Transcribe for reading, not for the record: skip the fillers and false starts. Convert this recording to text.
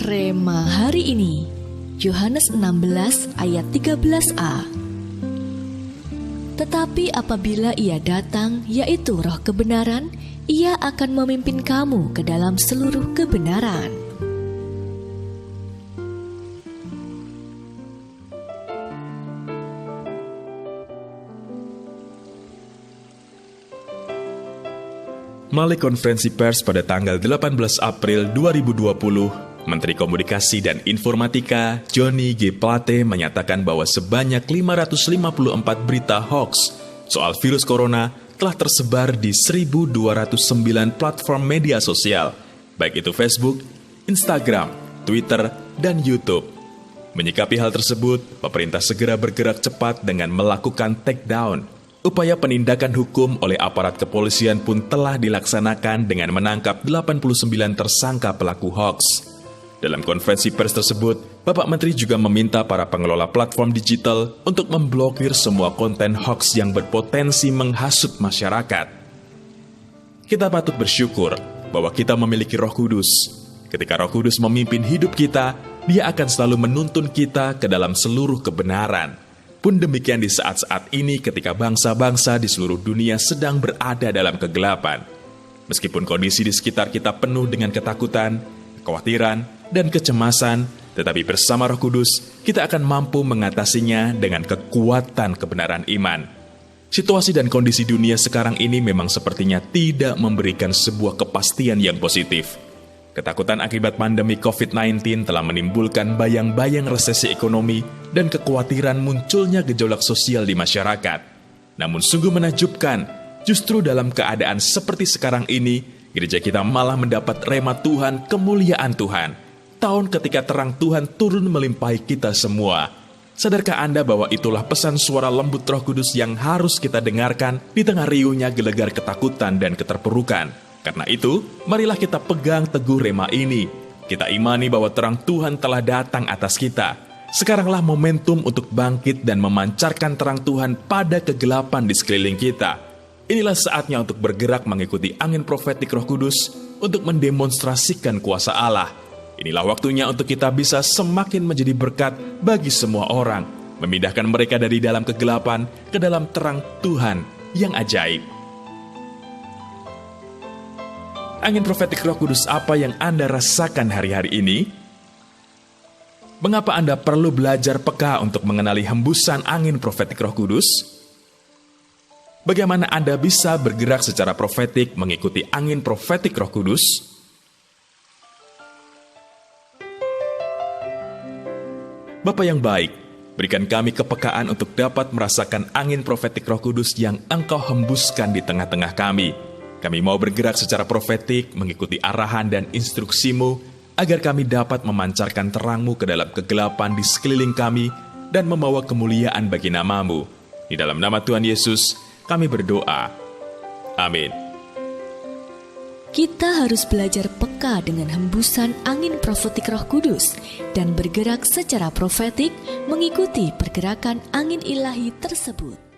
Rema hari ini, Yohanes 16 ayat 13a. Tetapi apabila ia datang, yaitu roh kebenaran, ia akan memimpin kamu ke dalam seluruh kebenaran. Melalui konferensi pers pada tanggal 18 April 2020, Menteri Komunikasi dan Informatika Johnny G. Plate menyatakan bahwa sebanyak 554 berita hoax soal virus corona telah tersebar di 1.209 platform media sosial, baik itu Facebook, Instagram, Twitter, dan YouTube. Menyikapi hal tersebut, pemerintah segera bergerak cepat dengan melakukan takedown. Upaya penindakan hukum oleh aparat kepolisian pun telah dilaksanakan dengan menangkap 89 tersangka pelaku hoax. Dalam konferensi pers tersebut, Bapak Menteri juga meminta para pengelola platform digital untuk memblokir semua konten hoax yang berpotensi menghasut masyarakat. Kita patut bersyukur bahwa kita memiliki Roh Kudus. Ketika Roh Kudus memimpin hidup kita, Dia akan selalu menuntun kita ke dalam seluruh kebenaran. Pun demikian di saat-saat ini ketika bangsa-bangsa di seluruh dunia sedang berada dalam kegelapan. Meskipun kondisi di sekitar kita penuh dengan ketakutan, kekhawatiran, dan kecemasan, tetapi bersama Roh Kudus, kita akan mampu mengatasinya dengan kekuatan kebenaran iman. Situasi dan kondisi dunia sekarang ini memang sepertinya tidak memberikan sebuah kepastian yang positif. Ketakutan akibat pandemi COVID-19 telah menimbulkan bayang-bayang resesi ekonomi dan kekhawatiran munculnya gejolak sosial di masyarakat. Namun sungguh menakjubkan, justru dalam keadaan seperti sekarang ini, gereja kita malah mendapat rema Tuhan, kemuliaan Tuhan. Tahun ketika terang Tuhan turun melimpahi kita semua. Sadarkah Anda bahwa itulah pesan suara lembut Roh Kudus yang harus kita dengarkan di tengah riuhnya gelegar ketakutan dan keterpurukan? Karena itu, marilah kita pegang teguh rema ini. Kita imani bahwa terang Tuhan telah datang atas kita. Sekaranglah momentum untuk bangkit dan memancarkan terang Tuhan pada kegelapan di sekeliling kita. Inilah saatnya untuk bergerak mengikuti angin profetik Roh Kudus untuk mendemonstrasikan kuasa Allah. Inilah waktunya untuk kita bisa semakin menjadi berkat bagi semua orang, memindahkan mereka dari dalam kegelapan ke dalam terang Tuhan yang ajaib. Angin profetik Roh Kudus apa yang Anda rasakan hari-hari ini? Mengapa Anda perlu belajar peka untuk mengenali hembusan angin profetik Roh Kudus? Bagaimana Anda bisa bergerak secara profetik mengikuti angin profetik Roh Kudus? Bapa yang baik, berikan kami kepekaan untuk dapat merasakan angin profetik Roh Kudus yang Engkau hembuskan di tengah-tengah kami. Kami mau bergerak secara profetik mengikuti arahan dan instruksi-Mu, agar kami dapat memancarkan terang-Mu ke dalam kegelapan di sekeliling kami dan membawa kemuliaan bagi nama-Mu. Di dalam nama Tuhan Yesus, kami berdoa. Amin. Kita harus belajar peka dengan hembusan angin profetik Roh Kudus dan bergerak secara profetik mengikuti pergerakan angin ilahi tersebut.